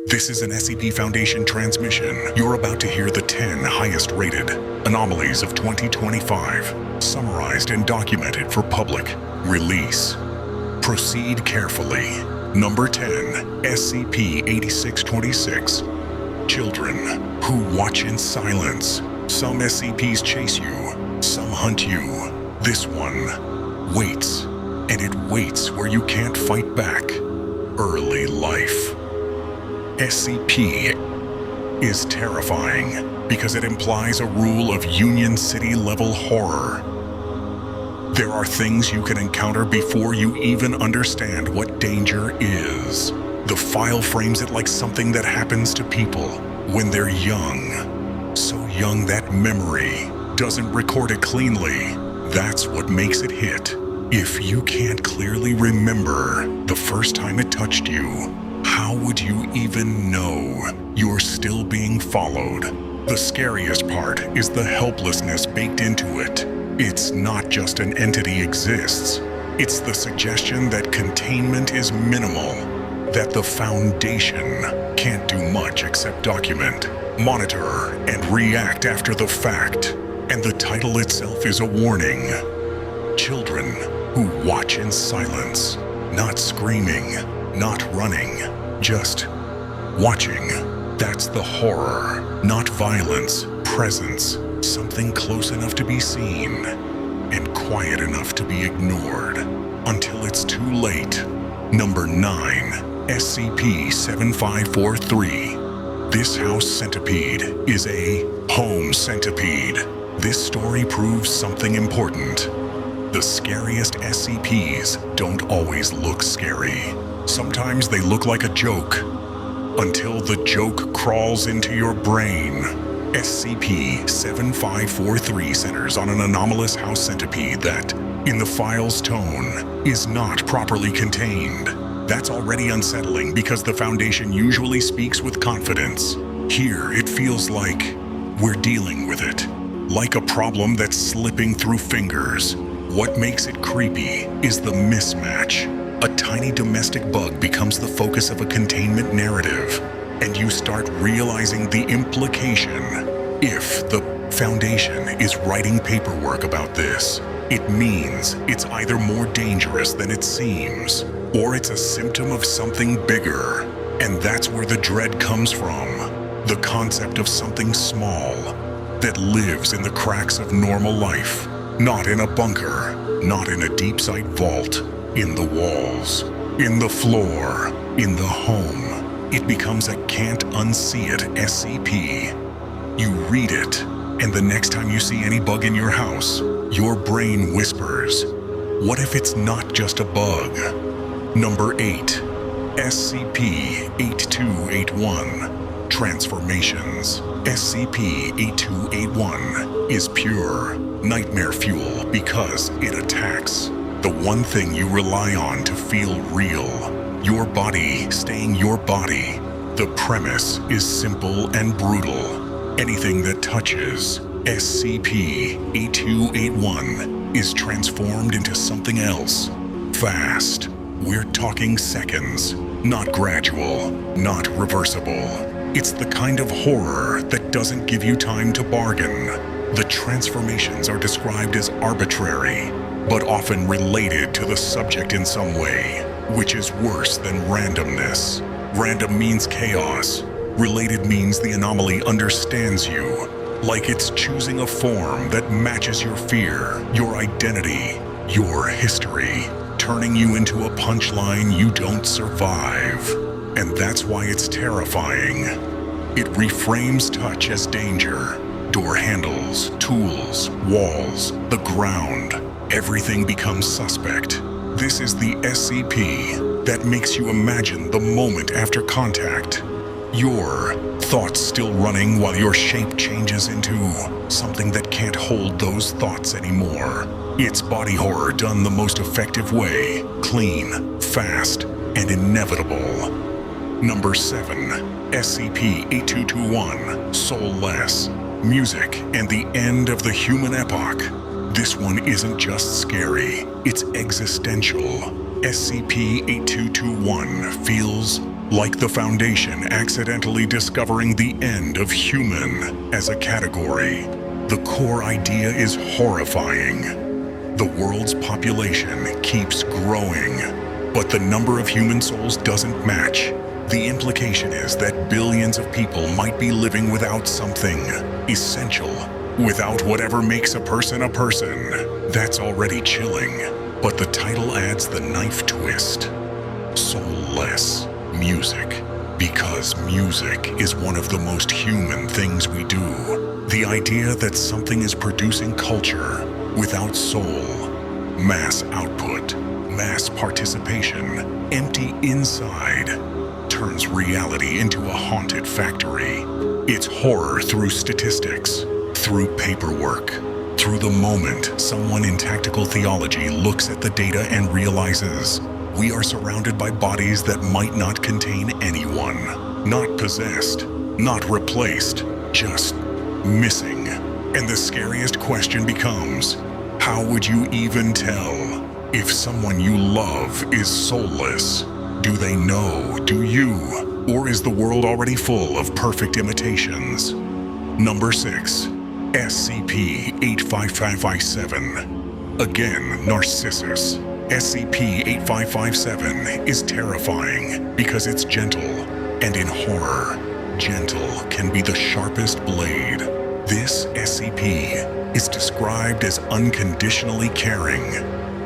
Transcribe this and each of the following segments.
This is an SCP Foundation transmission. You're about to hear the 10 highest rated anomalies of 2025, summarized and documented for public release. Proceed carefully. Number 10, SCP-8626. Children who watch in silence. Some SCPs chase you, some hunt you. This one waits, and it waits where you can't fight back. Early life. SCP is terrifying because it implies a rule of Union City level horror. There are things you can encounter before you even understand what danger is. The file frames it like something that happens to people when they're young. So young that memory doesn't record it cleanly. That's what makes it hit. If you can't clearly remember the first time it touched you, how would you even know you're still being followed? The scariest part is the helplessness baked into it. It's not just an entity exists. It's the suggestion that containment is minimal, that the Foundation can't do much except document, monitor, and react after the fact. And the title itself is a warning. Children who watch in silence, not screaming, not running, just watching. That's the horror, not violence, presence, something close enough to be seen and quiet enough to be ignored until it's too late. Number 9, SCP-7543. This house centipede is a home centipede. This story proves something important. The scariest SCPs don't always look scary. Sometimes they look like a joke, until the joke crawls into your brain. SCP-7543 centers on an anomalous house centipede that, in the file's tone, is not properly contained. That's already unsettling because the Foundation usually speaks with confidence. Here, it feels like we're dealing with it, like a problem that's slipping through fingers. What makes it creepy is the mismatch. A tiny domestic bug becomes the focus of a containment narrative, and you start realizing the implication. If the Foundation is writing paperwork about this, it means it's either more dangerous than it seems, or it's a symptom of something bigger. And that's where the dread comes from. The concept of something small that lives in the cracks of normal life. Not in a bunker, not in a deep site vault, in the walls, in the floor, in the home. It becomes a can't unsee it SCP. You read it, and the next time you see any bug in your house, your brain whispers, what if it's not just a bug? Number 8, SCP-8281. Transformations. SCP-8281 is pure nightmare fuel because it attacks the one thing you rely on to feel real. Your body staying your body. The premise is simple and brutal. Anything that touches SCP-8281 is transformed into something else. Fast. We're talking seconds, not gradual, not reversible. It's the kind of horror that doesn't give you time to bargain. The transformations are described as arbitrary, but often related to the subject in some way, which is worse than randomness. Random means chaos. Related means the anomaly understands you, like it's choosing a form that matches your fear, your identity, your history, turning you into a punchline you don't survive. And that's why it's terrifying. It reframes touch as danger. Door handles, tools, walls, the ground. Everything becomes suspect. This is the SCP that makes you imagine the moment after contact. Your thoughts still running while your shape changes into something that can't hold those thoughts anymore. It's body horror done the most effective way. Clean, fast, and inevitable. Number 7, SCP-8221, Soulless. Music and the end of the human epoch. This one isn't just scary, it's existential. SCP-8221 feels Like the Foundation accidentally discovering the end of human as a category, the core idea is horrifying. The world's population keeps growing, but the number of human souls doesn't match. The implication is that billions of people might be living without something essential, without whatever makes a person. That's already chilling, but the title adds the knife twist. Soulless music. Because music is one of the most human things we do. The idea that something is producing culture without soul. Mass output, mass participation, empty inside, turns reality into a haunted factory. It's horror through statistics, through paperwork, through the moment someone in tactical theology looks at the data and realizes we are surrounded by bodies that might not contain anyone. Not possessed, not replaced, just missing. And the scariest question becomes, how would you even tell if someone you love is soulless? Do they know? Do you? Or is the world already full of perfect imitations? Number 6. SCP-85557. Again, Narcissus. SCP-8557 is terrifying because it's gentle, and in horror, gentle can be the sharpest blade. This SCP is described as unconditionally caring,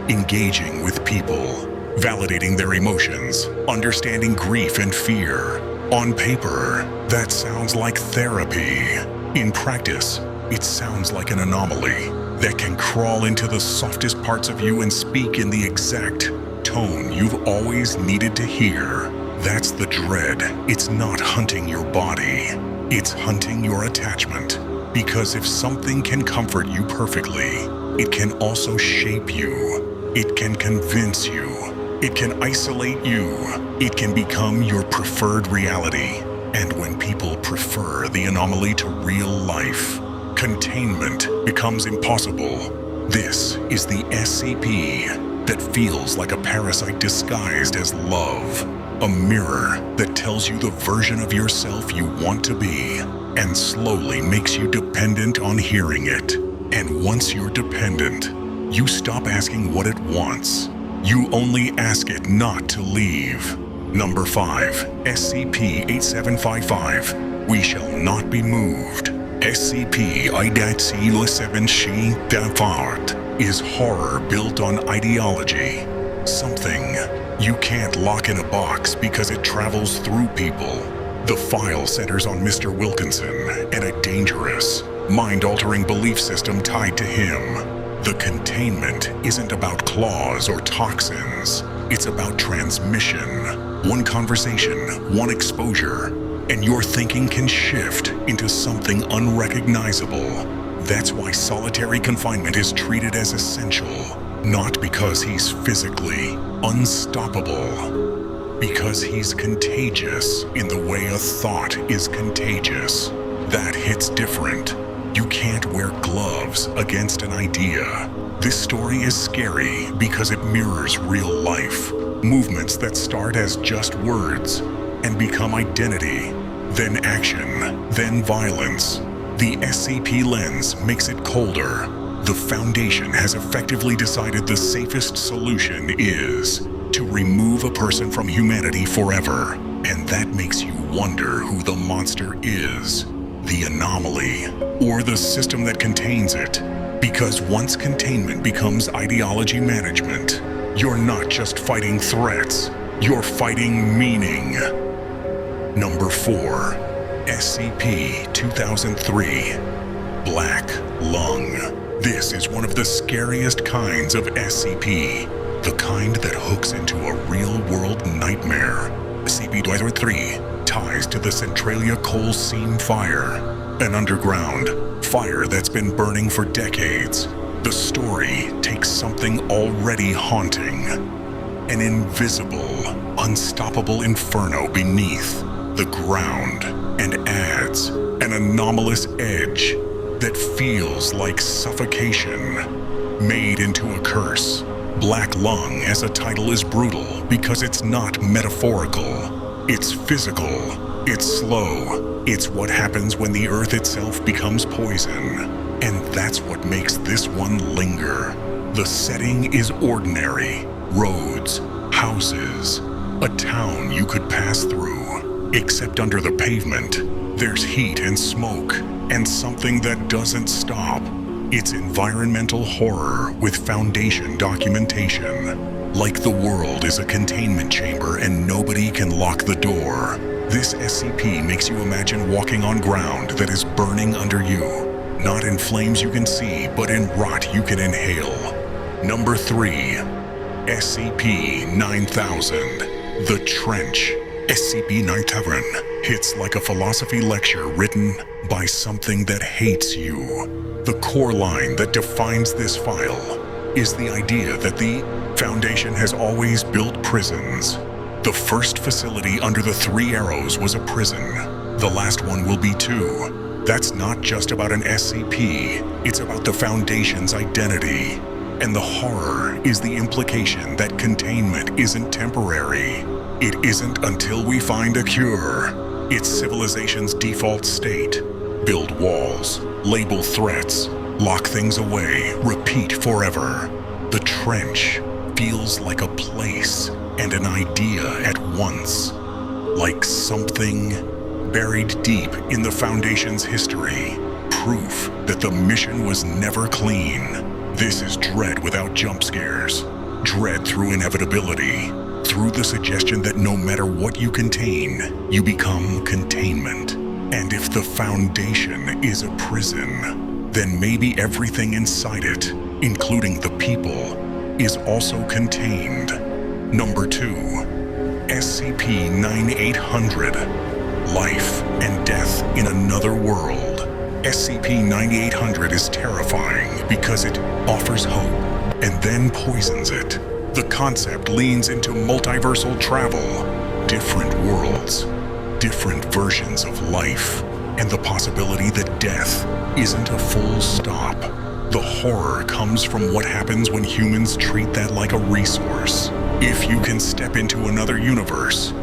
engaging with people, validating their emotions, understanding grief and fear. On paper, that sounds like therapy. In practice, it sounds like an anomaly that can crawl into the softest parts of you and speak in the exact tone you've always needed to hear. That's the dread. It's not hunting your body. It's hunting your attachment. Because if something can comfort you perfectly, it can also shape you. It can convince you. It can isolate you. It can become your preferred reality. And when people prefer the anomaly to real life, containment becomes impossible. This is the SCP that feels like a parasite disguised as love. A mirror that tells you the version of yourself you want to be and slowly makes you dependent on hearing it. And once you're dependent, you stop asking what it wants. You only ask it not to leave. Number 5. SCP-8755. We shall not be moved. SCP-8755 is horror built on ideology. Something you can't lock in a box because it travels through people. The file centers on Mr. Wilkinson and a dangerous, mind-altering belief system tied to him. The containment isn't about claws or toxins. It's about transmission. One conversation, one exposure, and your thinking can shift into something unrecognizable. That's why solitary confinement is treated as essential, not because he's physically unstoppable, because he's contagious in the way a thought is contagious. That hits different. You can't wear gloves against an idea. This story is scary because it mirrors real life. Movements that start as just words and become identity, then action, then violence. The SCP lens makes it colder. The Foundation has effectively decided the safest solution is to remove a person from humanity forever. And that makes you wonder who the monster is, the anomaly, or the system that contains it. Because once containment becomes ideology management, you're not just fighting threats, you're fighting meaning. Number 4. SCP-2003. Black Lung. This is one of the scariest kinds of SCP, the kind that hooks into a real-world nightmare. SCP-2003 ties to the Centralia coal seam fire, an underground fire that's been burning for decades. The story takes something already haunting, an invisible, unstoppable inferno beneath the ground, and adds an anomalous edge that feels like suffocation made into a curse. Black Lung as a title is brutal because it's not metaphorical. It's physical. It's slow. It's what happens when the earth itself becomes poison. And that's what makes this one linger. The setting is ordinary. Roads, houses, a town you could pass through. Except under the pavement, there's heat and smoke, and something that doesn't stop. It's environmental horror with Foundation documentation. Like the world is a containment chamber and nobody can lock the door. This SCP makes you imagine walking on ground that is burning under you. Not in flames you can see, but in rot you can inhale. Number 3. SCP-9000. The Trench. SCP-9000 hits like a philosophy lecture written by something that hates you. The core line that defines this file is the idea that the Foundation has always built prisons. The first facility under the 3 arrows was a prison. The last one will be too. That's not just about an SCP, it's about the Foundation's identity. And the horror is the implication that containment isn't temporary. It isn't until we find a cure. It's civilization's default state. Build walls, label threats, lock things away, repeat forever. The Trench feels like a place and an idea at once. Like something buried deep in the Foundation's history. Proof that the mission was never clean. This is dread without jump scares. Dread through inevitability. Through the suggestion that no matter what you contain, you become containment. And if the Foundation is a prison, then maybe everything inside it, including the people, is also contained. Number 2. SCP-9800. Life and death in another world. SCP-9800 is terrifying because it offers hope and then poisons it. The concept leans into multiversal travel, different worlds, different versions of life, and the possibility that death isn't a full stop. The horror comes from what happens when humans treat that like a resource. If you can step into another universe,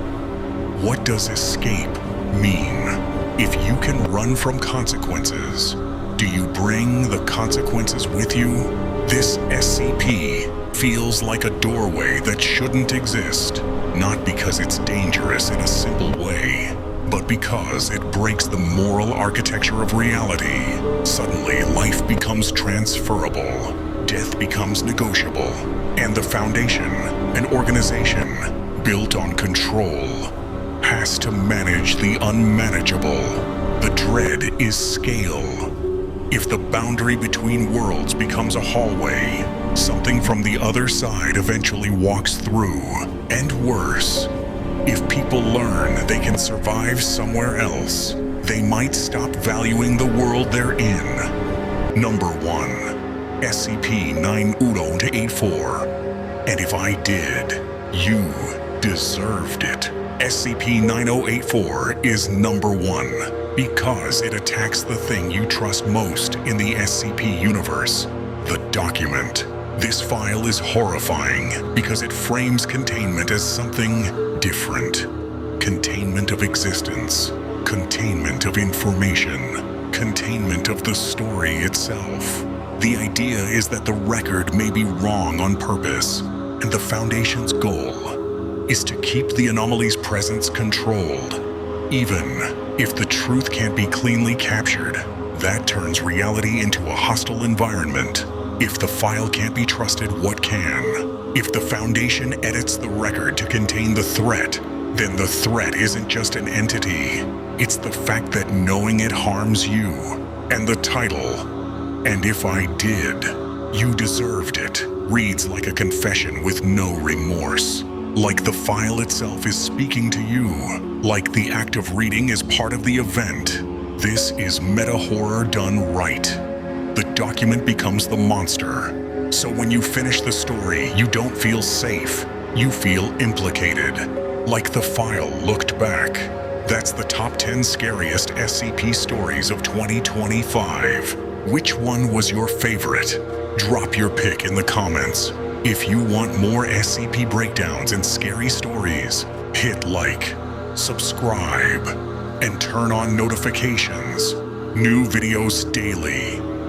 what does escape mean? If you can run from consequences, do you bring the consequences with you? This SCP feels like a doorway that shouldn't exist, not because it's dangerous in a simple way, but because it breaks the moral architecture of reality. Suddenly, life becomes transferable, death becomes negotiable, and the Foundation, an organization built on control, has to manage the unmanageable. The dread is scale. If the boundary between worlds becomes a hallway, something from the other side eventually walks through. And worse, if people learn they can survive somewhere else, they might stop valuing the world they're in. Number 1. SCP-9084. And if I did, you deserved it. SCP-9084 is number 1 because it attacks the thing you trust most in the SCP universe, the document. This file is horrifying because it frames containment as something different. Containment of existence, containment of information, containment of the story itself. The idea is that the record may be wrong on purpose, and the Foundation's goal is to keep the anomaly's presence controlled. Even if the truth can't be cleanly captured, that turns reality into a hostile environment. If the file can't be trusted, what can? If the Foundation edits the record to contain the threat, then the threat isn't just an entity. It's the fact that knowing it harms you. And the title, "And If I Did, You Deserved It," reads like a confession with no remorse. Like the file itself is speaking to you. Like the act of reading is part of the event. This is meta-horror done right. The document becomes the monster. So when you finish the story, you don't feel safe. You feel implicated. Like the file looked back. That's the top 10 scariest SCP stories of 2025. Which one was your favorite? Drop your pick in the comments. If you want more SCP breakdowns and scary stories, hit like. subscribe, and turn on notifications. New videos daily.